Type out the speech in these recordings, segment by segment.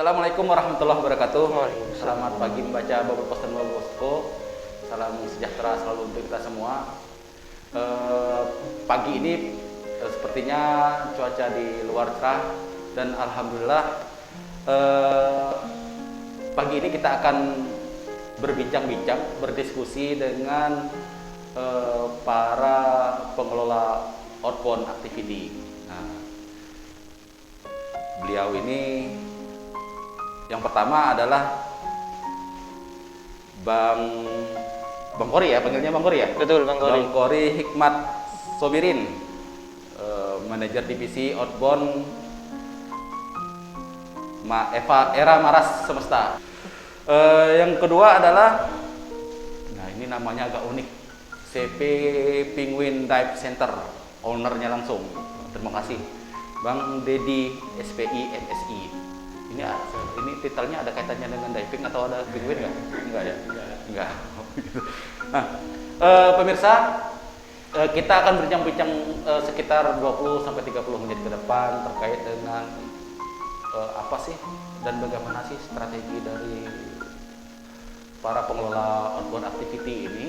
Assalamualaikum warahmatullahi wabarakatuh. Waalaikumsalam. Selamat pagi membaca Bapak Pos dan Bapak Posko. Salam sejahtera selalu untuk kita semua. Pagi ini sepertinya cuaca di luar cerah dan alhamdulillah pagi ini kita akan berbincang-bincang, berdiskusi dengan para pengelola outbound activity. Nah, beliau ini yang pertama adalah Bang Kori ya, panggilnya Bang Kori ya? Betul, Bang Kori. Bang Kori Hikmat Sobirin, manajer divisi outbound Era Maras Semesta. Yang kedua adalah, nah ini namanya agak unik, CP Penguin Dive Center, ownernya langsung. Terima kasih, Bang Dedi SPI MSI. Ini titelnya ada kaitannya dengan diving atau ada penguin nggak? Enggak ya? Enggak. Nah, pemirsa, kita akan berbincang-bincang sekitar 20 sampai 30 menit ke depan terkait dengan apa sih dan bagaimana sih strategi dari para pengelola outbound activity ini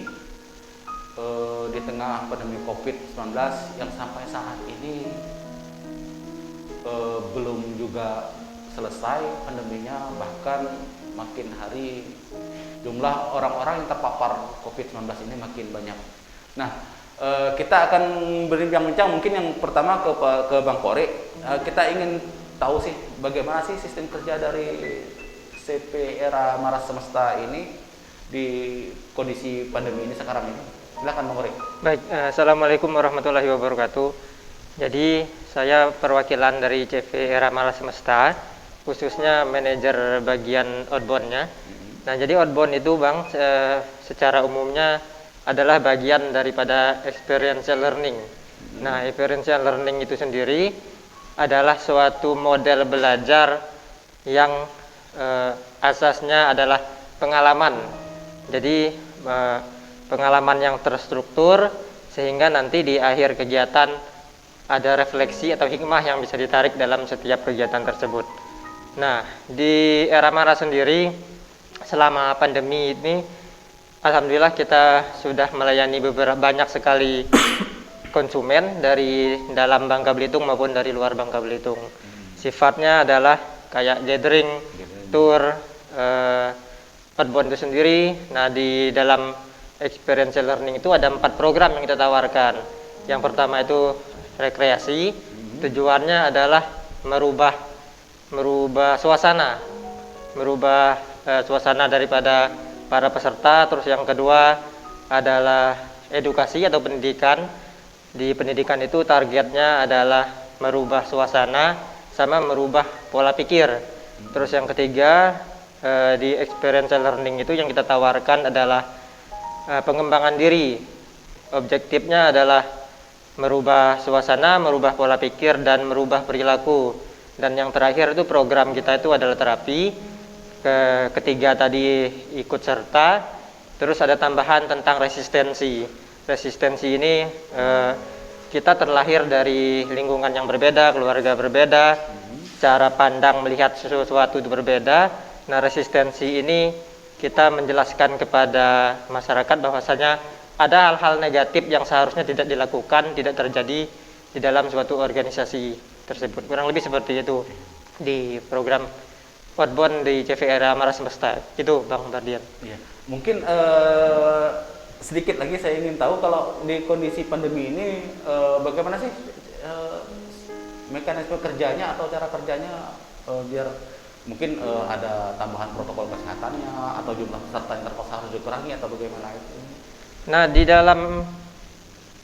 di tengah pandemi COVID-19 yang sampai saat ini belum juga selesai pandeminya, bahkan makin hari jumlah orang-orang yang terpapar COVID-19 ini makin banyak. Nah, kita akan berbincang-bincang mungkin yang pertama ke Bang Kori. Kita ingin tahu sih bagaimana sih sistem kerja dari CP Era Maras Semesta ini di kondisi pandemi ini sekarang ini. Silakan Bang Kori. Baik, Assalamualaikum warahmatullahi wabarakatuh. Jadi saya perwakilan dari CV Era Maras Semesta, khususnya manajer bagian outbound-nya. Nah, jadi outbound itu Bang, secara umumnya adalah bagian daripada experiential learning. Nah, experiential learning itu sendiri adalah suatu model belajar yang asasnya adalah pengalaman. Jadi pengalaman yang terstruktur sehingga nanti di akhir kegiatan ada refleksi atau hikmah yang bisa ditarik dalam setiap kegiatan tersebut. Nah, di Era Maras sendiri selama pandemi ini alhamdulillah kita sudah melayani banyak sekali konsumen dari dalam Bangka Belitung maupun dari luar Bangka Belitung. Sifatnya adalah kayak gathering, tour, outbound itu sendiri. Nah, di dalam experiential learning itu ada 4 program yang kita tawarkan. Yang pertama itu rekreasi, tujuannya adalah merubah suasana, suasana daripada para peserta. Terus yang kedua adalah edukasi atau pendidikan. Di pendidikan itu targetnya adalah merubah suasana sama merubah pola pikir. Terus yang ketiga di experiential learning itu yang kita tawarkan adalah pengembangan diri. Objektifnya adalah merubah suasana, merubah pola pikir, dan merubah perilaku. Dan yang terakhir itu program kita itu adalah terapi. Ketiga tadi ikut serta. Terus ada tambahan tentang resistensi. Resistensi ini kita terlahir dari lingkungan yang berbeda, keluarga berbeda, cara pandang melihat sesuatu itu berbeda. Nah, resistensi ini kita menjelaskan kepada masyarakat bahwasanya ada hal-hal negatif yang seharusnya tidak dilakukan, tidak terjadi di dalam suatu organisasi tersebut. Kurang lebih seperti itu di program outbound di CV Era Maras Semesta. Itu Bang Bardian. Ya, mungkin sedikit lagi saya ingin tahu kalau di kondisi pandemi ini bagaimana sih mekanisme kerjanya atau cara kerjanya biar mungkin ada tambahan protokol kesehatannya atau jumlah peserta yang terpaksa harus dikurangi atau bagaimana itu? Nah, di dalam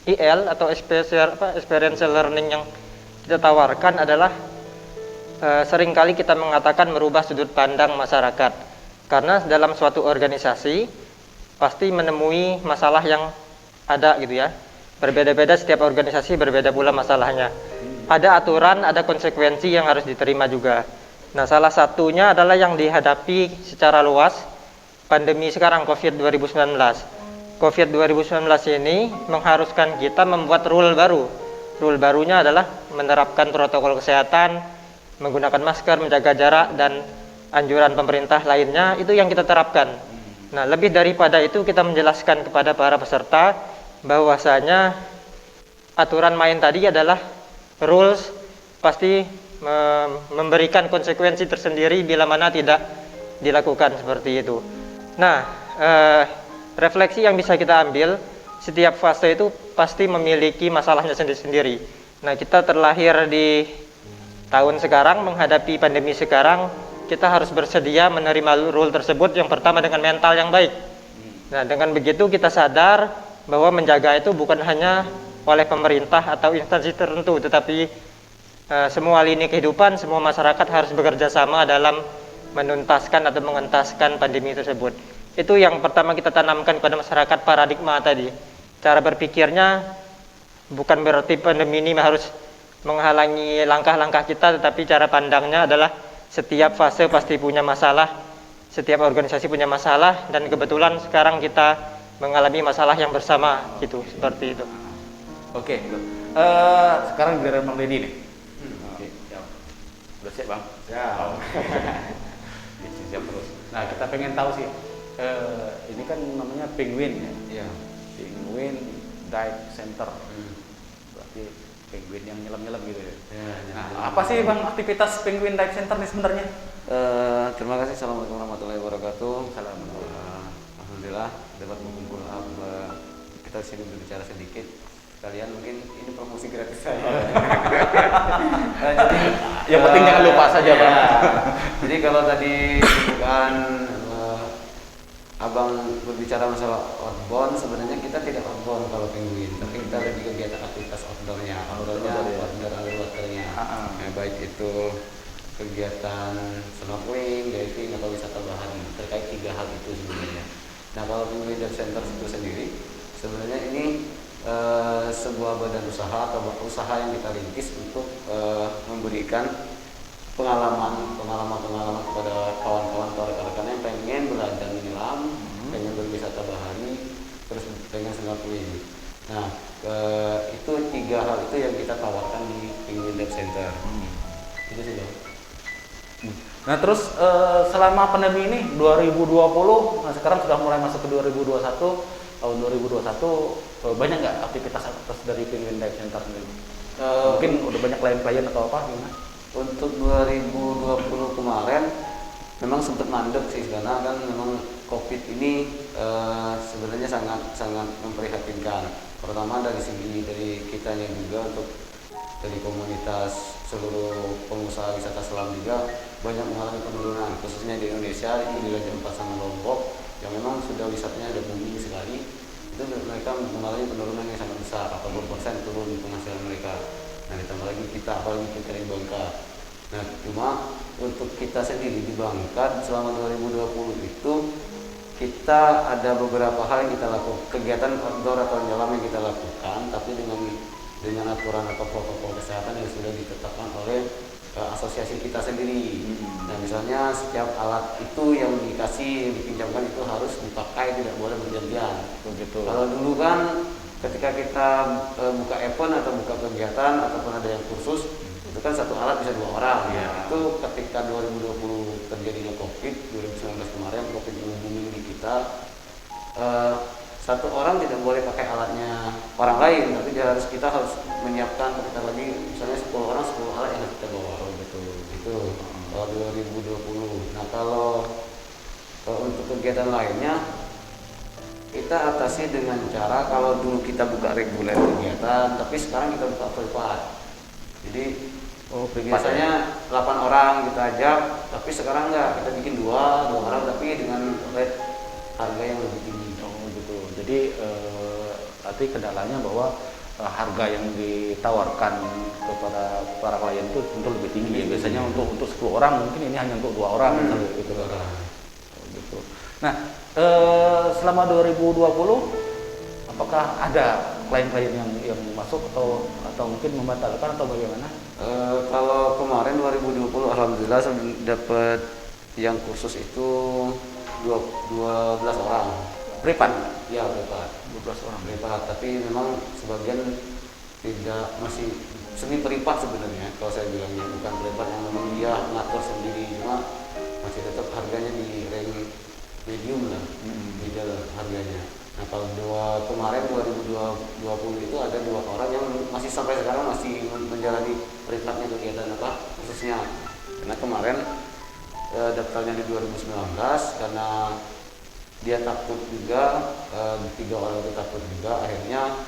IL atau experiential learning yang kita tawarkan adalah seringkali kita mengatakan merubah sudut pandang masyarakat. Karena dalam suatu organisasi pasti menemui masalah yang ada gitu ya. Berbeda-beda, setiap organisasi berbeda pula masalahnya. Ada aturan, ada konsekuensi yang harus diterima juga. Nah, salah satunya adalah yang dihadapi secara luas pandemi sekarang COVID 2019. COVID 2019 ini mengharuskan kita membuat rule baru. Rule barunya adalah menerapkan protokol kesehatan, menggunakan masker, menjaga jarak, dan anjuran pemerintah lainnya itu yang kita terapkan. Nah, lebih daripada itu kita menjelaskan kepada para peserta bahwasanya aturan main tadi adalah rules, pasti memberikan konsekuensi tersendiri bila mana tidak dilakukan seperti itu. Nah, refleksi yang bisa kita ambil, setiap fase itu pasti memiliki masalahnya sendiri-sendiri. Nah, kita terlahir di tahun sekarang, menghadapi pandemi sekarang, kita harus bersedia menerima rule tersebut yang pertama dengan mental yang baik. Nah, dengan begitu kita sadar bahwa menjaga itu bukan hanya oleh pemerintah atau instansi tertentu, tetapi semua lini kehidupan, semua masyarakat harus bekerja sama dalam menuntaskan atau mengentaskan pandemi tersebut. Itu yang pertama kita tanamkan kepada masyarakat, paradigma tadi. Cara berpikirnya bukan berarti pandemi ini harus menghalangi langkah-langkah kita, tetapi cara pandangnya adalah setiap fase pasti punya masalah, setiap organisasi punya masalah, dan kebetulan sekarang kita mengalami masalah yang bersama gitu, seperti itu. Oke, sekarang giliran Bang Deddy nih. Oke, siap. Udah siap Bang? Siap. Siap terus. Nah, kita pengen tahu sih, ini kan namanya Penguin ya? Iya. Penguin Dive Center. Berarti penguin yang nyelam-nyelam gitu ya? Nah, apa sih Bang aktivitas Penguin Dive Center ini sebenarnya? Terima kasih. Assalamualaikum warahmatullahi wabarakatuh. Alhamdulillah dapat berkumpul. Kita sini berbicara sedikit. Kalian mungkin ini promosi gratis saya. Jadi yang penting jangan lupa saja Bang. Jadi kalau tadi bukan Abang berbicara masalah outbound, sebenarnya kita tidak outbound kalau Penguin, tapi kita lebih kegiatan aktivitas outdoornya, outdoor underwaternya. Baik itu kegiatan snorkeling, diving atau wisata bahari, terkait 3 hal itu sebenarnya. Nah, kalau Penguin Dive Center itu sendiri sebenarnya ini sebuah badan usaha atau usaha yang kita rintis untuk memberikan pengalaman kepada kawan-kawan atau rekan-rekan yang pengen belajar menyelam, pengen berwisata bahari, terus pengen snorkeling. Nah, itu 3 hal itu yang kita tawarkan di Penguin Dive Center. Itu sih Bang. Nah, terus selama pandemi ini 2020, nah sekarang sudah mulai masuk ke 2021, tahun 2021 banyak nggak aktivitas dari Penguin Dive Center sendiri? Mungkin udah banyak klien-klien atau apa gimana? Untuk 2020 kemarin memang sempat mandek sih, karena kan memang COVID ini sebenarnya sangat memprihatinkan. Pertama dari segi dari kitanya juga, untuk dari komunitas seluruh pengusaha wisata selam juga banyak mengalami penurunan, khususnya di Indonesia, itu di Raja Ampat sama Lombok yang memang sudah wisatanya ada booming sekali. Itu mereka mengalami penurunan yang sangat besar, 80% turun penghasilan mereka. Nah, ditambah lagi kita, apalagi kita di Bangka. Nah, cuma untuk kita sendiri di Bangka selama 2020 itu kita ada beberapa hal yang kita lakukan, kegiatan outdoor atau nyelam yang kita lakukan, tapi dengan aturan atau protokol kesehatan yang sudah ditetapkan oleh asosiasi kita sendiri. Nah, misalnya setiap alat itu yang dipinjamkan itu harus dipakai, tidak boleh bergantian. Begitu. Kalau dulu kan ketika kita buka event atau buka kegiatan ataupun ada yang kursus, itu kan satu alat bisa 2 orang. Itu ketika 2020 terjadinya COVID, 2019 kemarin COVID booming di kita, satu orang tidak boleh pakai alatnya orang lain, tapi kita harus menyiapkan ketika lagi misalnya 10 orang 10 alat yang harus kita bawa. Betul. Itu kalau 2020. Nah, kalau untuk kegiatan lainnya kita atasi dengan cara, kalau dulu kita buka reguler kegiatan, tapi sekarang kita buka privat. Jadi biasanya 8 orang kita ajak, tapi sekarang enggak, kita bikin 2 orang tapi dengan rate harga yang lebih tinggi. Gitu. Jadi arti kendalanya bahwa harga yang ditawarkan kepada para klien itu tentu lebih tinggi ya. Biasanya untuk 10 orang, mungkin ini hanya untuk 2 orang gitu. Gitu. Nah, selama 2020 apakah ada klien-klien yang masuk atau mungkin membatalkan atau bagaimana? Kalau kemarin 2020 alhamdulillah dapat yang kursus itu 12 orang. Privat? Ya, privat. 12 orang. Privat, tapi memang sebagian masih semi privat sebenarnya. Kalau saya bilangnya bukan privat yang memang dia ngatur sendiri, cuma masih tetap harganya di rank medium lah, middle harganya. Nah kalau kemarin 2020 itu ada 2 orang yang masih sampai sekarang masih menjalani privatnya kegiatan apa khususnya. Karena kemarin daftarnya di 2019 karena dia takut juga, 3 orang itu takut juga, akhirnya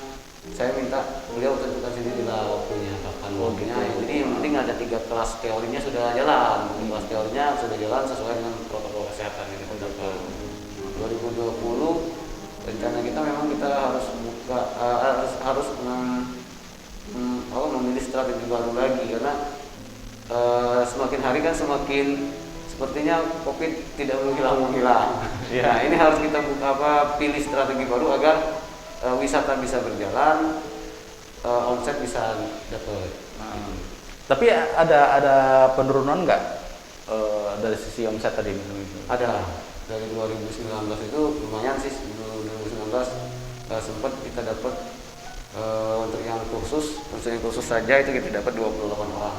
saya minta beliau tentukan sendiri lah waktunya kapan waktunya. Jadi yang penting ada 3 kelas teorinya sudah jalan, kelas teorinya sudah jalan sesuai dengan protokol kesehatan ini. 2020 rencana kita memang kita harus buka harus memilih strategi baru lagi karena semakin hari kan semakin sepertinya COVID tidak menghilang. Iya. Nah ini harus kita pilih strategi baru agar wisata bisa berjalan, omset bisa dapat. Tapi ada penurunan nggak dari sisi omset tadi? Ada dari 2019 itu lumayan sih. 2019 sempat kita dapat untuk yang khusus saja itu kita dapat 28 orang.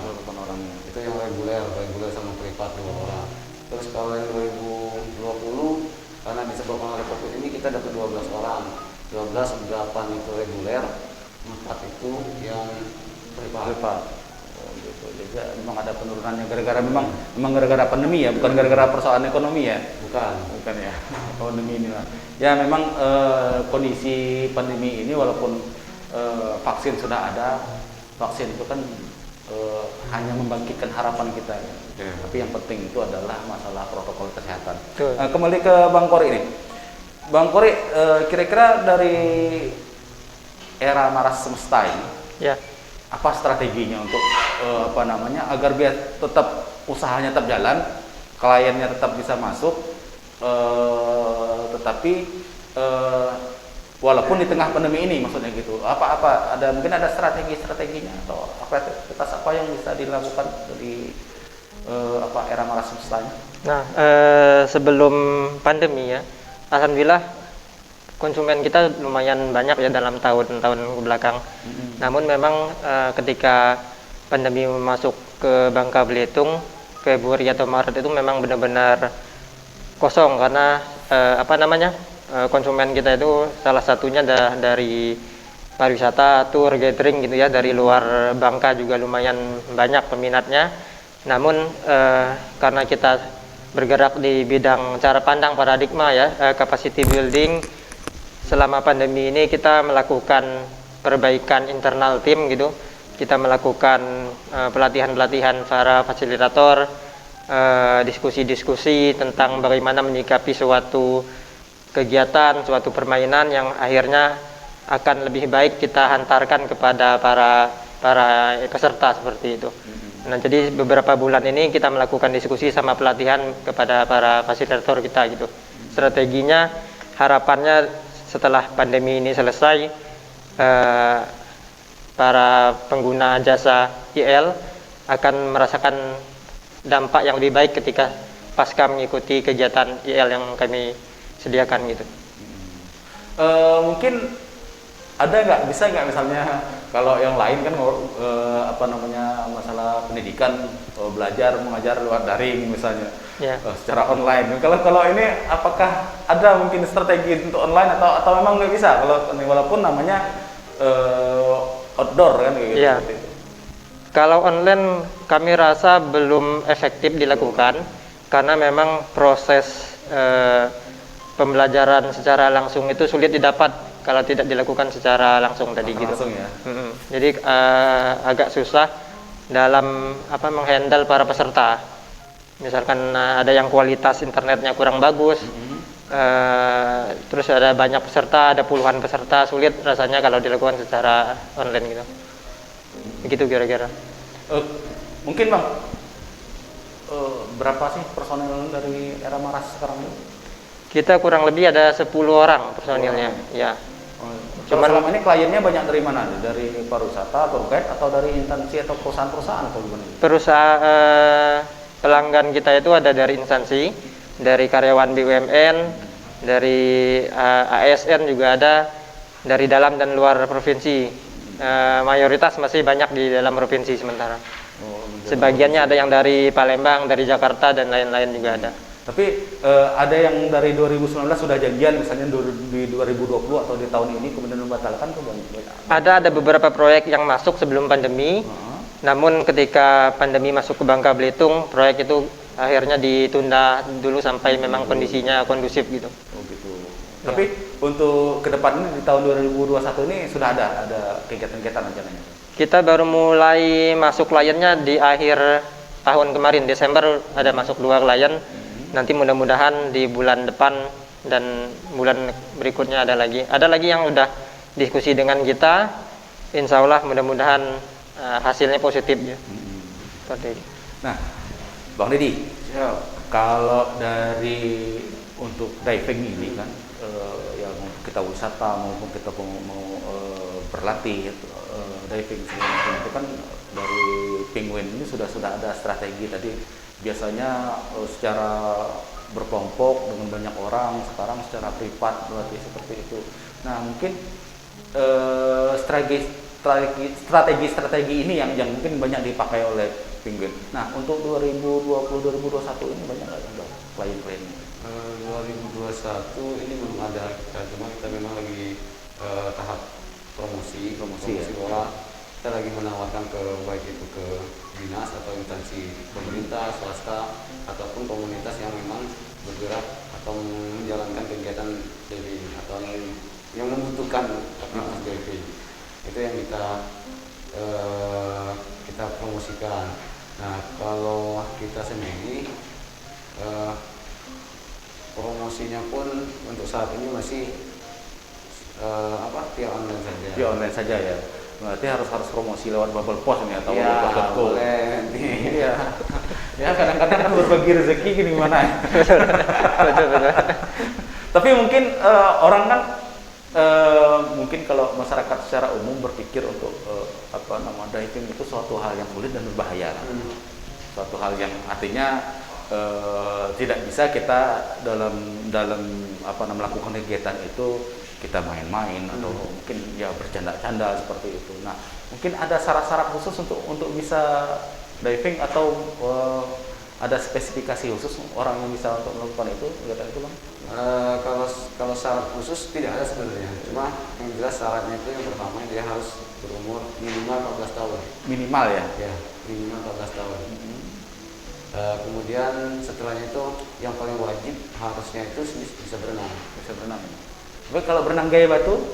Itu yang reguler sama privat 2 orang. Terus kalau yang 2020 karena disebabkan oleh COVID ini kita dapat 12 orang. 12, 8 itu reguler, 4 itu yang privat. Oh, gitu. Jadi memang ada penurunannya memang gara-gara pandemi ya, bukan gara-gara persoalan ekonomi ya. Bukan ya. Pandemi ini lah. Ya memang kondisi pandemi ini walaupun vaksin sudah ada, vaksin itu kan hanya membangkitkan harapan kita ya. Tapi yang penting itu adalah masalah protokol kesehatan. Kembali ke Bang Kori ini. Bang Kori, kira-kira dari era Maras Semesta ini, Ya. apa strateginya untuk agar biar tetap usahanya tetap jalan, kliennya tetap bisa masuk, tetapi walaupun di tengah pandemi ini, maksudnya gitu. Mungkin ada strateginya atau aktivitas apa yang bisa dilakukan dari era Maras Semesta ini? Nah, sebelum pandemi ya, alhamdulillah konsumen kita lumayan banyak ya dalam tahun-tahun belakang. Namun memang ketika pandemi masuk ke Bangka Belitung, Februari atau Maret itu memang benar-benar kosong karena konsumen kita itu salah satunya dari pariwisata, tour, gathering gitu ya, dari luar Bangka juga lumayan banyak peminatnya. Namun karena kita bergerak di bidang cara pandang paradigma ya, capacity building, selama pandemi ini kita melakukan perbaikan internal tim gitu. Kita melakukan pelatihan-pelatihan para fasilitator, diskusi-diskusi tentang bagaimana menyikapi suatu kegiatan, suatu permainan yang akhirnya akan lebih baik kita hantarkan kepada para peserta seperti itu. Nah, jadi beberapa bulan ini kita melakukan diskusi sama pelatihan kepada para fasilitator kita gitu. Strateginya, harapannya setelah pandemi ini selesai, para pengguna jasa IL akan merasakan dampak yang lebih baik ketika pasca mengikuti kegiatan IL yang kami sediakan gitu. Mungkin bisa nggak misalnya kalau yang lain kan masalah pendidikan, belajar mengajar lewat daring misalnya, secara online. Kalau ini apakah ada mungkin strategi untuk online atau memang nggak bisa kalau walaupun namanya outdoor kan gitu. Seperti itu. Kalau online kami rasa belum efektif dilakukan karena memang proses pembelajaran secara langsung itu sulit didapat kalau tidak dilakukan secara langsung tadi gitu. Langsung ya. Jadi agak susah dalam menghandle para peserta. Misalkan ada yang kualitas internetnya kurang bagus, terus ada banyak peserta, ada puluhan peserta, sulit rasanya kalau dilakukan secara online gitu. Begitu kira-kira. Mungkin Bang, berapa sih personel dari era Maras sekarang ini? Kita kurang lebih ada 10 orang personilnya, ya. Cuman selama ini kliennya banyak dari mana? Dari pariwisata, tour guide, atau dari instansi atau perusahaan-perusahaan atau gimana? Pelanggan kita itu ada dari instansi, dari karyawan BUMN, dari ASN juga ada, dari dalam dan luar provinsi. mayoritas masih banyak di dalam provinsi sementara. Oh, Sebagiannya ada yang dari Palembang, dari Jakarta dan lain-lain juga ada. Tapi ada yang dari 2019 sudah janjian misalnya di 2020 atau di tahun ini kemudian membatalkan tuh Bang? Ada beberapa proyek yang masuk sebelum pandemi. Namun ketika pandemi masuk ke Bangka Belitung, proyek itu akhirnya ditunda dulu sampai memang kondisinya kondusif gitu. Oh gitu. Tapi untuk ke depan ini di tahun 2021 ini sudah ada kegiatan-kegiatan rencananya? Kita baru mulai masuk kliennya di akhir tahun kemarin, Desember ada masuk 2 klien. Nanti mudah-mudahan di bulan depan dan bulan berikutnya ada lagi. Ada lagi yang udah diskusi dengan kita. Insya Allah mudah-mudahan hasilnya positif ya. Seperti itu. Nah, Bang Deddy, kalau dari untuk diving ini kan, yang kita wisata maupun kita mau berlatih diving segala macam itu kan dari Penguin ini sudah ada strategi tadi. Biasanya secara berkelompok dengan banyak orang, sekarang secara privat berarti seperti itu. Nah mungkin strategi ini yang mungkin banyak dipakai oleh Penguin. Nah untuk 2020-2021 ini banyak nggak yang klien-kliennya? 2021 ini belum ada, cuma kita memang lagi tahap promosi ya? bahwa kita lagi menawarkan ke baik itu ke dinas atau instansi pemerintah, swasta ataupun komunitas yang memang bergerak atau menjalankan kegiatan diving atau yang membutuhkan aktivitas diving. Itu yang kita promosikan. Nah kalau kita sendiri promosinya pun untuk saat ini masih via online saja. Via online saja ya. Berarti harus promosi lewat Bubble Post ini atau ya, bubble.co. Boleh. Iya. Ya kadang-kadang kan berbagi rezeki gini gimana ya. Betul. Tapi mungkin orang kan mungkin kalau masyarakat secara umum berpikir untuk diving itu suatu hal yang sulit dan berbahaya. Suatu hal yang artinya tidak bisa kita dalam melakukan kegiatan itu kita main-main atau mungkin ya bercanda-canda seperti itu. Nah, mungkin ada syarat-syarat khusus untuk bisa diving atau ada spesifikasi khusus orang yang bisa untuk melakukan itu, kegiatan itu, Bang? Kalau syarat khusus tidak ada sebenarnya. Cuma yang jelas syaratnya itu yang pertama dia harus berumur minimal 14 tahun. Minimal ya? Ya, minimal 14 tahun. Kemudian setelahnya itu yang paling wajib harusnya itu bisa berenang. Bisa berenang. Tapi kalau berenang gaya batu?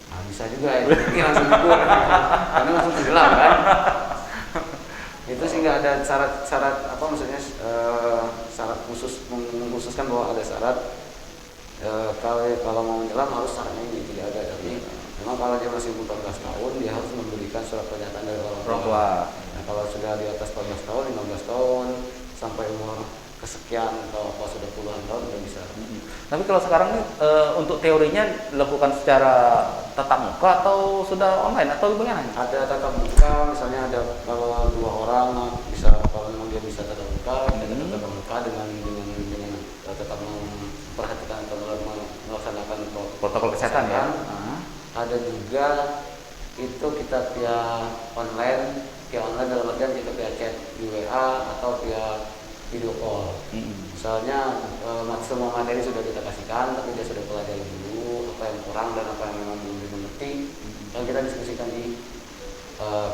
Nah, bisa juga ya. Ini langsung gugur. Karena langsung tenggelam kan. Itu sih nggak ada syarat maksudnya syarat khusus mengkhususkan bahwa ada syarat kalau mau menyelam harus syaratnya ini tidak ada. Tapi memang kalau dia masih umur 14 tahun dia harus memberikan surat pernyataan dari orang tua. Nah, kalau sudah di atas 14 tahun, 15 tahun sampai umur kesekian atau sudah puluhan tahun udah bisa. Tapi kalau sekarang nih untuk teorinya dilakukan secara tatap muka atau sudah online atau bagaimana? Ada tatap muka, misalnya ada kalau 2 orang bisa, kalau memang dia bisa tatap muka, kita tatap muka dengan tetap memperhatikan atau melaksanakan protokol kesehatan ya. Ada juga itu kita via online dalam artian kita via chat di WA atau via video call. Misalnya semua materi sudah kita kasihkan, tapi dia sudah pelajari dulu apa yang kurang dan apa yang memang belum dimengerti. Lalu kita diskusikan di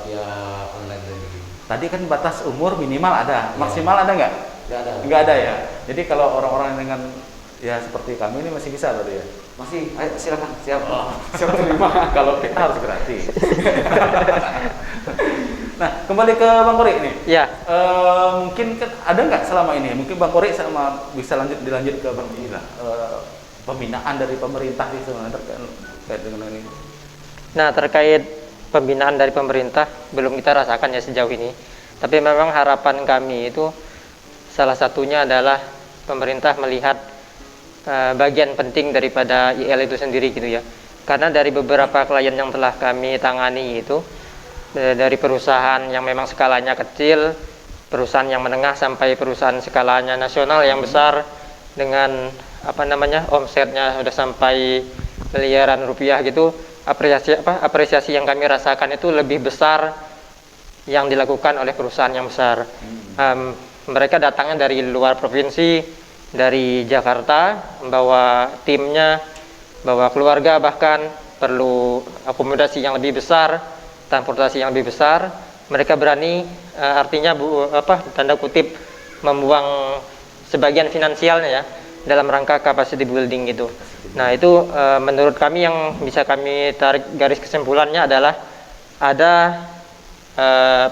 via online tadi. Tadi kan batas umur minimal ada, maksimal ada nggak? Nggak ada. Nggak ada ya. Jadi kalau orang-orang dengan ya seperti kami ini masih bisa berarti ya? Masih, ayo silakan, siap terima. Kalau kita harus gratis. Nah, kembali ke Bang Kori nih. Ya. Mungkin ada nggak selama ini? Mungkin Bang Kori sama bisa dilanjut ke Bang Ila. Pembinaan dari pemerintah itu terkait dengan ini. Nah, terkait pembinaan dari pemerintah belum kita rasakan ya sejauh ini. Tapi memang harapan kami itu salah satunya adalah pemerintah melihat bagian penting daripada IL itu sendiri gitu ya. Karena dari beberapa klien yang telah kami tangani itu dari perusahaan yang memang skalanya kecil, perusahaan yang menengah sampai perusahaan skalanya nasional yang besar dengan omsetnya sudah sampai miliaran rupiah gitu, apresiasi yang kami rasakan itu lebih besar yang dilakukan oleh perusahaan yang besar. Mereka datangnya dari luar provinsi, dari Jakarta, membawa timnya, bawa keluarga, bahkan perlu akomodasi yang lebih besar, transportasi yang lebih besar. Mereka berani, artinya tanda kutip, membuang sebagian finansialnya ya dalam rangka capacity building gitu. Nah itu menurut kami yang bisa kami tarik garis kesimpulannya adalah ada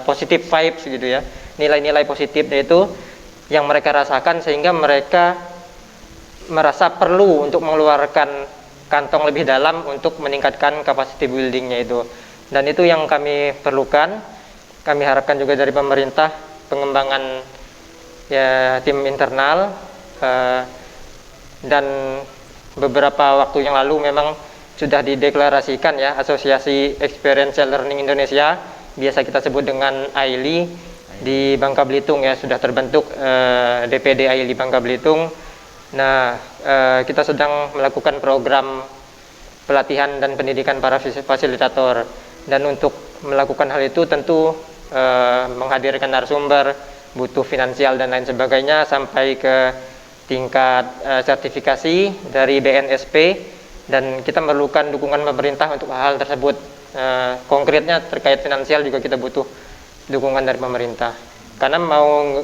positive vibes gitu ya, nilai-nilai positif yaitu yang mereka rasakan sehingga mereka merasa perlu untuk mengeluarkan kantong lebih dalam untuk meningkatkan capacity buildingnya itu. Dan itu yang kami perlukan. Kami harapkan juga dari pemerintah pengembangan ya tim internal, dan beberapa waktu yang lalu memang sudah dideklarasikan ya Asosiasi Experiential Learning Indonesia, biasa kita sebut dengan AILI, di Bangka Belitung ya, sudah terbentuk DPD AILI Bangka Belitung. Nah, kita sedang melakukan program pelatihan dan pendidikan para fasilitator, dan untuk melakukan hal itu tentu menghadirkan narasumber, butuh finansial dan lain sebagainya sampai ke tingkat sertifikasi dari BNSP, dan kita memerlukan dukungan pemerintah untuk hal tersebut. Konkretnya terkait finansial juga kita butuh dukungan dari pemerintah, karena mau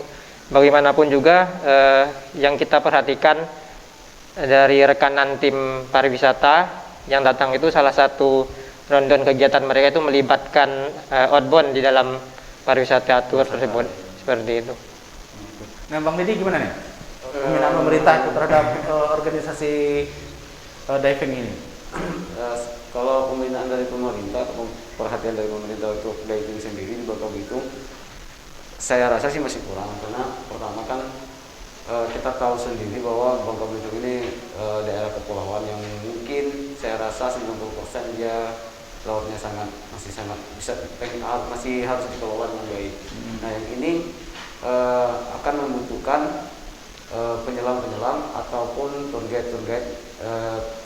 bagaimanapun juga yang kita perhatikan dari rekanan tim pariwisata yang datang itu, salah satu rundown kegiatan mereka itu melibatkan outbound di dalam pariwisata tour tersebut, seperti itu. Nah, Bang Deddy gimana nih pembinaan pemerintah terhadap organisasi diving ini? Kalau pembinaan dari pemerintah atau perhatian dari pemerintah untuk diving sendiri di Bangka Belitung, saya rasa sih masih kurang, karena pertama kan kita tahu sendiri bahwa Bangka Belitung ini daerah kepulauan yang mungkin saya rasa 90% dia lautnya masih sangat bisa masih harus dikelola dengan baik. Nah, yang ini akan membutuhkan penyelam-penyelam ataupun tour guide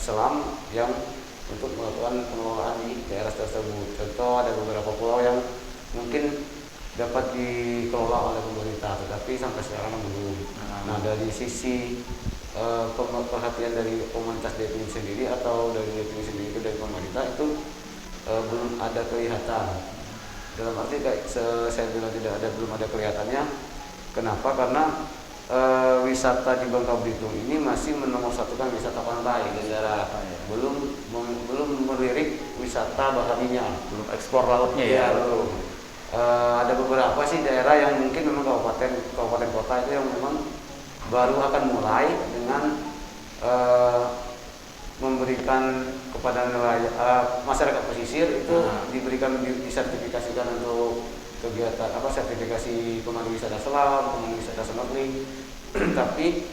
selam yang untuk melakukan pengelolaan di daerah tersebut. Contoh, ada beberapa pulau yang mungkin dapat dikelola oleh pemerintah, tetapi sampai sekarang belum. Nah, dari sisi perhatian dari komunitas diving sendiri atau dari diving sendiri itu dari pemerintah itu belum ada kelihatan. Dalam arti kayak saya bilang belum ada kelihatannya. Kenapa? Karena wisata di Bangka Belitung ini masih menomorsatukan wisata pantai dan darat, belum melirik wisata baharinya, Belum eksplor lautnya ya. Belum. Ada beberapa sih daerah yang mungkin memang kabupaten kota itu yang memang baru akan mulai dengan memberikan kepada masyarakat pesisir itu disertifikasikan untuk kegiatan sertifikasi pemandu wisata selam, pemandu wisata snorkeling, tapi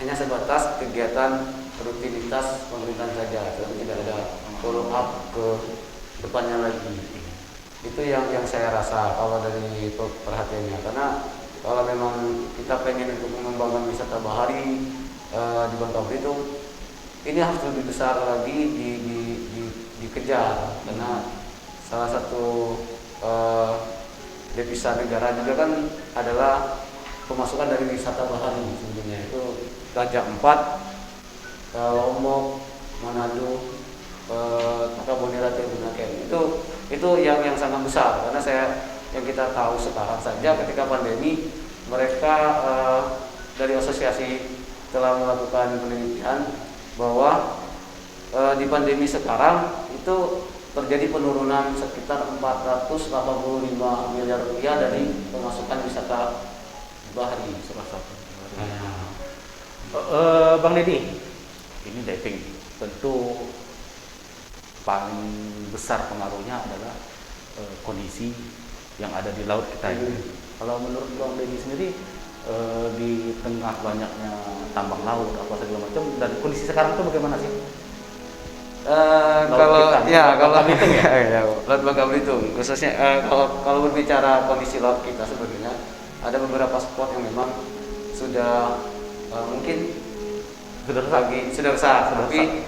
hanya sebatas kegiatan rutinitas pemerintahan saja, tapi tidak ada follow up ke depannya lagi. Itu yang saya rasa kalau dari perhatiannya, karena kalau memang kita pengen untuk mengembangkan wisata bahari di Bangka Belitung, ini harus lebih besar lagi dikejar, karena salah satu devisa negara juga kan adalah pemasukan dari wisata bahari sebenarnya. Itu Raja Ampat, Lombok, Manado, Takabonera, Bunaken, itu yang sangat besar, karena yang kita tahu sekarang saja ketika pandemi mereka dari asosiasi telah melakukan penelitian bahwa di pandemi sekarang itu terjadi penurunan sekitar 485 miliar rupiah dari pemasukan wisata bahari. Bang Deddy, ini diving tentu paling besar pengaruhnya adalah kondisi yang ada di laut kita ini. Kalau menurut Bang Deddy sendiri, di tengah banyaknya tambang laut apa segala macam, dan kondisi sekarang itu bagaimana sih? Kalau Belitung ya, Laut Bangka Belitung khususnya, kalau berbicara kondisi laut kita sebenarnya ada beberapa spot yang memang sudah mungkin sudah rusak, tapi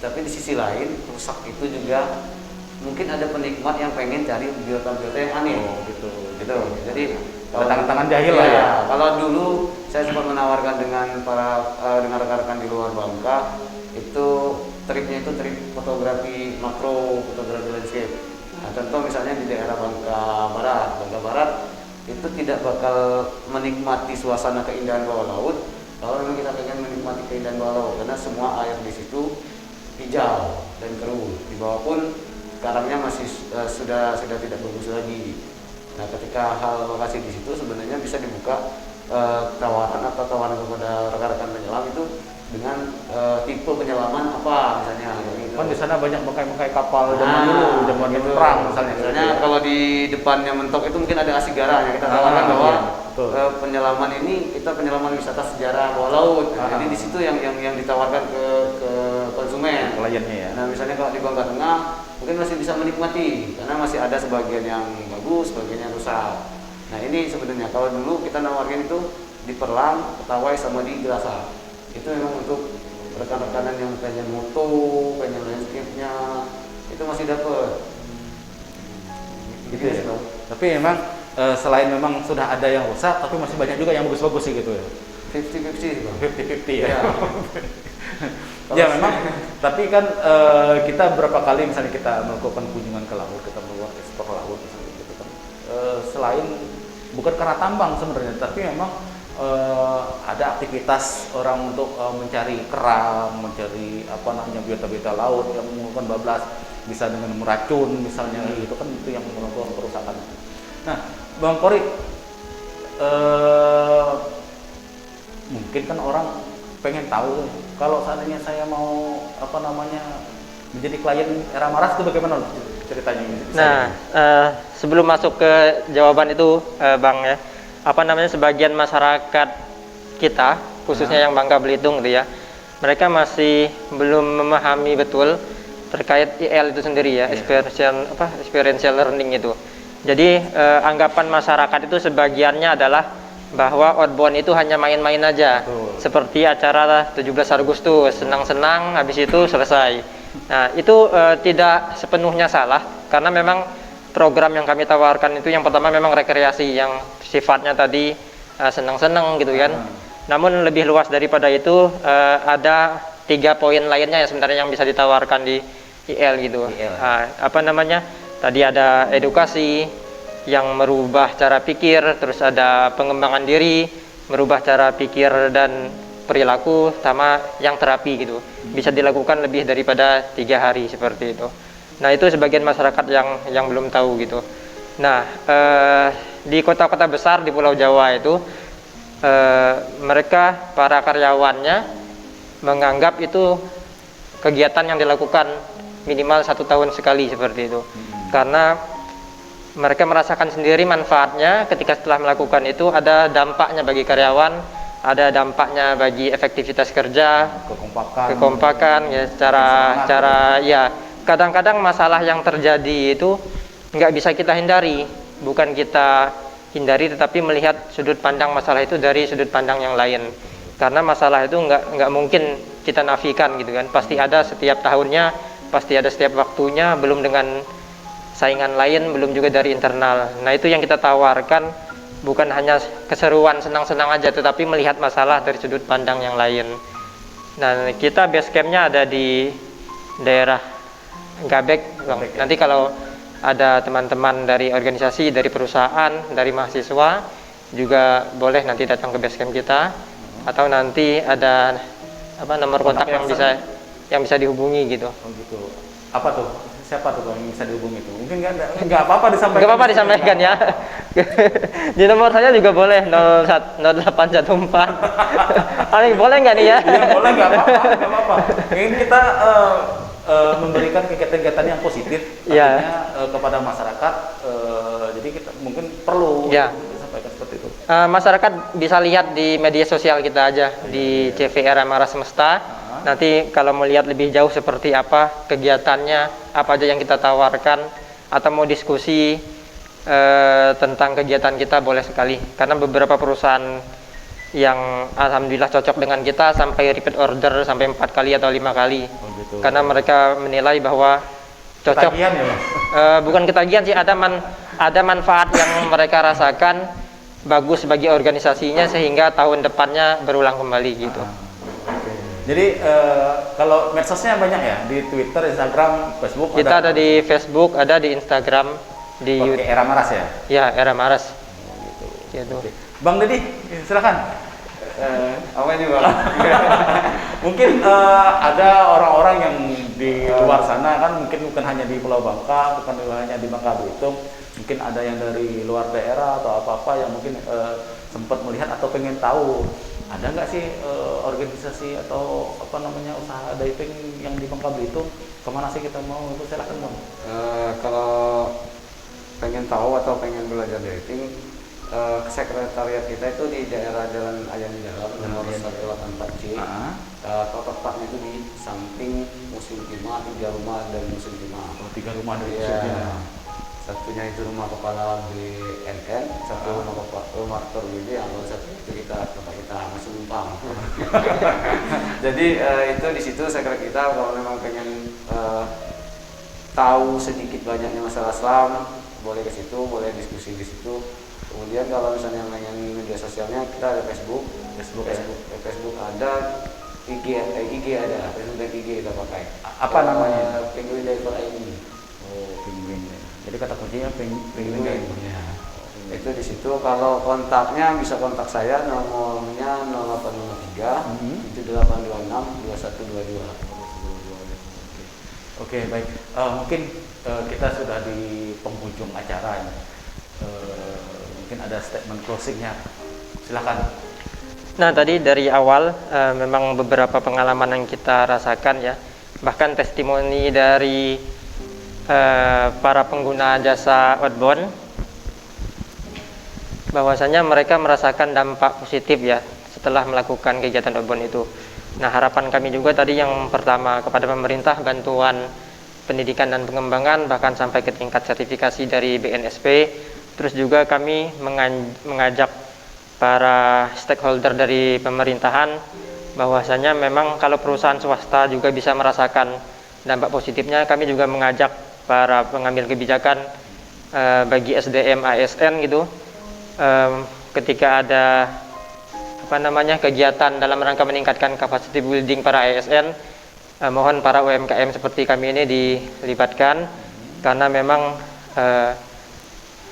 Tapi di sisi lain rusak itu juga mungkin ada penikmat yang pengen cari biota-biota yang aneh. Oh, gitu. Jadi Ada tangan-tangan jahil lah ya. Kalau dulu saya sempat menawarkan dengan dengan rekan-rekan di luar Bangka, itu tripnya itu trip fotografi makro, fotografi landscape. Nah, contoh misalnya di daerah Bangka Barat itu tidak bakal menikmati suasana keindahan bawah laut kalau memang kita pengen menikmati keindahan bawah laut, karena semua air di situ hijau dan keruh. Di bawah pun karangnya masih sudah tidak bagus lagi. Nah, ketika hal lokasi di situ sebenarnya bisa dibuka tawaran kepada rekan-rekan penyelam itu dengan tipe penyelaman apa misalnya. Gitu. Kan di sana banyak bangkai-bangkai kapal zaman dulu, zaman gitu. perang misalnya. Misalnya kalau di depannya mentok itu mungkin ada Asigara yang kita tawarkan bahwa penyelaman ini kita penyelaman wisata sejarah bawah laut. Jadi di situ yang ditawarkan ke konsumen, kliennya ya. Nah, misalnya kalau di Bangka Tengah mungkin masih bisa menikmati karena masih ada sebagian yang bagus, sebagian yang rusak. Nah, ini sebenarnya kalau dulu kita nawarkan itu di Perlang, Petawai sama di Gerasa. Itu memang untuk rekan-rekanan yang pengen moto, pengen landscape-nya, itu masih dapat. Gitu ya. Tapi memang selain memang sudah ada yang rusak, tapi masih banyak juga yang bagus-bagus sih gitu ya. 50-50 Bang. 50-50 ya. Ya. Ya memang, tapi kan kita berapa kali misalnya kita melakukan kunjungan ke laut, kita melakukan ekspor laut misalnya gitu kan. Selain bukan karena tambang sebenarnya, tapi memang ada aktivitas orang untuk mencari kerang, mencari apa namanya biota-biota laut yang menggunakan bablas, bisa dengan meracun misalnya itu kan itu yang melakukan perusakan. Nah, Bang Korik, mungkin kan orang pengen tahu kalau seandainya saya mau apa namanya menjadi klien Era Maras itu bagaimana ceritanya? Nah, sebelum masuk ke jawaban itu, Bang ya, apa namanya sebagian masyarakat kita, khususnya yang Bangka Belitung gitu ya, mereka masih belum memahami betul terkait IL itu sendiri ya, experiential learning itu. Jadi anggapan masyarakat itu sebagiannya adalah bahwa outbound itu hanya main-main aja. Betul. Seperti acara 17 Agustus, senang-senang habis itu selesai. Nah, itu tidak sepenuhnya salah, karena memang program yang kami tawarkan itu yang pertama memang rekreasi yang sifatnya tadi senang-senang gitu kan. Namun lebih luas daripada itu ada 3 poin lainnya yang sebenarnya yang bisa ditawarkan di IL gitu. Apa namanya? Tadi ada edukasi yang merubah cara pikir, terus ada pengembangan diri, merubah cara pikir dan perilaku, sama yang terapi gitu. Bisa dilakukan lebih daripada 3 hari seperti itu. Nah, itu sebagian masyarakat yang belum tahu gitu. Nah, di kota-kota besar di Pulau Jawa itu mereka para karyawannya menganggap itu kegiatan yang dilakukan minimal 1 tahun sekali seperti itu. Karena mereka merasakan sendiri manfaatnya ketika setelah melakukan itu ada dampaknya bagi karyawan, ada dampaknya bagi efektivitas kerja, kekompakan ya, cara ya. Kadang-kadang masalah yang terjadi itu nggak bisa kita hindari, bukan kita hindari tetapi melihat sudut pandang masalah itu dari sudut pandang yang lain. Karena masalah itu nggak mungkin kita nafikan gitu kan, pasti ada setiap tahunnya, pasti ada setiap waktunya, belum dengan saingan lain, belum juga dari internal. Nah, itu yang kita tawarkan, bukan hanya keseruan senang-senang aja, tetapi melihat masalah dari sudut pandang yang lain. Nah, kita base campnya ada di daerah Gabek, Bang. Nanti kalau ada teman-teman dari organisasi, dari perusahaan, dari mahasiswa juga boleh nanti datang ke base camp kita, atau nanti ada nomor kontak yang bisa dihubungi gitu. Oh gitu. Apa tuh? Siapa tuh yang bisa dihubungi itu? Mungkin nggak apa-apa disampaikan. Nggak apa-apa disampaikan ya. Di nomor saya juga boleh 0814. Boleh nggak nih ya? Iya boleh, nggak apa-apa. Ingin kita memberikan kegiatan-kegiatan yang positif artinya kepada masyarakat. Jadi kita mungkin perlu disampaikan seperti itu. Masyarakat bisa lihat di media sosial kita aja di CV Era Maras Semesta. Nanti kalau mau lihat lebih jauh seperti apa kegiatannya, apa aja yang kita tawarkan, atau mau diskusi tentang kegiatan kita, boleh sekali. Karena beberapa perusahaan yang alhamdulillah cocok dengan kita sampai repeat order sampai 4 kali atau 5 kali. Oh, gitu. Karena mereka menilai bahwa cocok. Ketagihan ya, Bang? Bukan ketagihan sih, ada manfaat yang mereka rasakan, bagus bagi organisasinya sehingga tahun depannya berulang kembali gitu. Oke. Jadi kalau medsosnya banyak ya, di Twitter, Instagram, Facebook. Kita ada di Facebook, ada di Instagram, di Oke, YouTube. Era Maras ya. Ya, Era Maras. Gitu. Oke. Bang Deddy, silakan. Apa ini bang? Mungkin ada orang-orang yang di luar sana kan, mungkin bukan hanya di Pulau Bangka, bukan hanya di Bangka Belitung, mungkin ada yang dari luar daerah atau apa-apa yang mungkin sempat melihat atau pengen tahu, ada nggak sih organisasi atau apa namanya usaha diving yang di Bangka Belitung, kemana sih kita mau? Itu silakan Bang. Kalau pengen tahu atau pengen belajar diving, sekretariat kita itu di daerah Jalan Ayan Jalan nomor 184C. Atau tepatnya itu di samping Museum Timah, 3 rumah dari Museum Timah. Oh, 3 rumah dari Iya. Timah. Satunya itu rumah kepala BNN, satu rumah aktor BD, yang satu itu tempat kita masih numpang. Jadi itu di situ sekretariat kita kalau memang pengen tahu sedikit banyaknya masalah selam, boleh ke situ, boleh diskusi di situ. Kemudian kalau misalnya pengen media sosialnya, kita ada Facebook ada, IG ada, Facebook dan IG kita pakai. Apa namanya? Penguin Diver ID. Oh, Penguin. Jadi kata kuncinya Penguin. Ya. Itu di situ. Kalau kontaknya bisa kontak saya, nomornya 0853 7826 2122. Oke, baik. Mungkin kita sudah di penghujung acara ini. Mungkin ada statement closingnya. Silakan. Nah, tadi dari awal memang beberapa pengalaman yang kita rasakan ya, bahkan testimoni dari para pengguna jasa outbound, bahwasanya mereka merasakan dampak positif ya setelah melakukan kegiatan outbound itu. Nah, harapan kami juga tadi yang pertama kepada pemerintah, bantuan pendidikan dan pengembangan bahkan sampai ke tingkat sertifikasi dari BNSP. Terus juga kami mengajak para stakeholder dari pemerintahan bahwasanya memang kalau perusahaan swasta juga bisa merasakan dampak positifnya, kami juga mengajak para pengambil kebijakan bagi SDM ASN gitu, ketika ada kegiatan dalam rangka meningkatkan capacity building para ASN, mohon para UMKM seperti kami ini dilibatkan, karena memang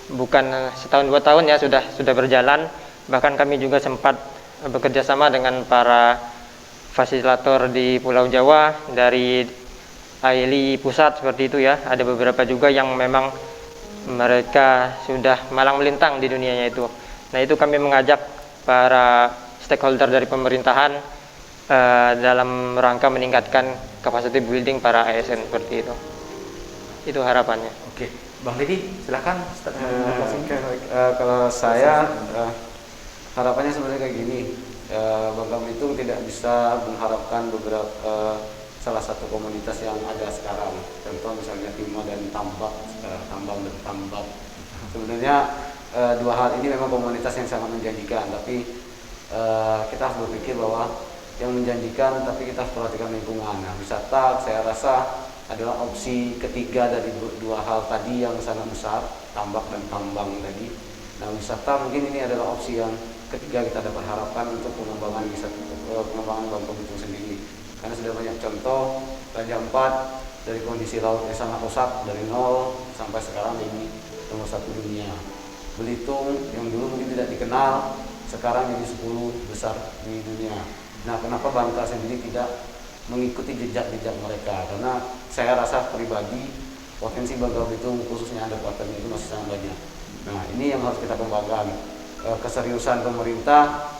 bukan setahun 2 tahun ya sudah berjalan. Bahkan kami juga sempat bekerja sama dengan para fasilitator di Pulau Jawa dari AILI pusat seperti itu ya. Ada beberapa juga yang memang mereka sudah malang melintang di dunianya itu. Nah, itu kami mengajak para stakeholder dari pemerintahan dalam rangka meningkatkan capacity building para ASN seperti itu. Itu harapannya. Oke, Bang Deddy, silakan. Kalau saya harapannya sebenarnya kayak gini, Bangka Belitung tidak bisa mengharapkan beberapa salah satu komunitas yang ada sekarang. Contoh misalnya timah dan tambak, tambang dan tambak. Sebenarnya dua hal ini memang komunitas yang sangat menjanjikan, tapi kita harus berpikir bahwa yang menjanjikan, tapi kita harus perhatikan lingkungan. Nah, wisata saya rasa adalah opsi ketiga dari dua hal tadi yang sangat besar, tambak dan tambang tadi. Nah, wisata mungkin ini adalah opsi yang ketiga kita dapat harapkan untuk pengembangan wisata, pengembangan Bangka Belitung sendiri. Karena sudah banyak contoh Raja Ampat dari kondisi laut yang sangat rusak dari nol sampai sekarang ini nomor 1 dunia. Belitung yang dulu mungkin tidak dikenal sekarang jadi 10 besar di dunia. Nah, kenapa Bangka sendiri tidak mengikuti jejak-jejak mereka? Karena saya rasa pribadi potensi Bangka Belitung khususnya underwater itu masih sangat banyak. Nah, ini yang harus kita kembangkan. Keseriusan pemerintah,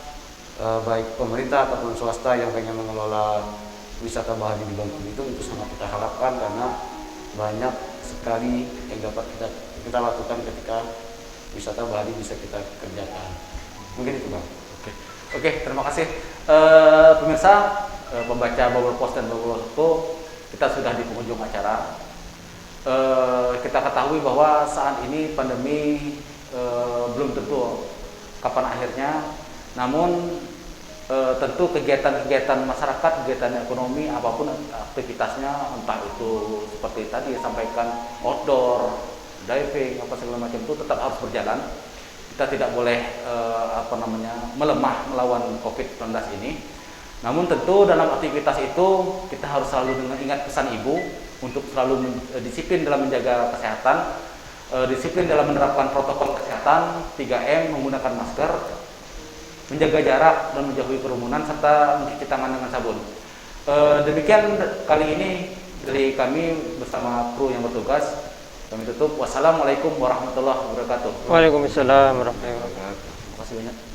baik pemerintah ataupun swasta yang pengen mengelola wisata bahari di Bangka Belitung itu sangat kita harapkan, karena banyak sekali yang dapat kita lakukan ketika wisata bahari bisa kita kerjakan. Mungkin itu, Bang. Oke, terima kasih pemirsa, pembaca Bubble Post dan Bubble Expo. Kita sudah di penghujung acara. Kita ketahui bahwa saat ini pandemi belum tentu kapan akhirnya. Namun tentu kegiatan-kegiatan masyarakat, kegiatan ekonomi, apapun aktivitasnya, entah itu seperti tadi sampaikan outdoor, diving, apa segala macam itu tetap harus berjalan. Kita tidak boleh melemah melawan COVID-19 ini. Namun tentu dalam aktivitas itu kita harus selalu ingat pesan Ibu untuk selalu disiplin dalam menjaga kesehatan, disiplin dalam menerapkan protokol kesehatan 3M, menggunakan masker, menjaga jarak dan menjauhi kerumunan, serta mencuci tangan dengan sabun. Demikian kali ini dari kami bersama kru yang bertugas. Kami tutup. Wassalamualaikum warahmatullahi wabarakatuh. Waalaikumsalam warahmatullahi wabarakatuh. Terima kasih banyak.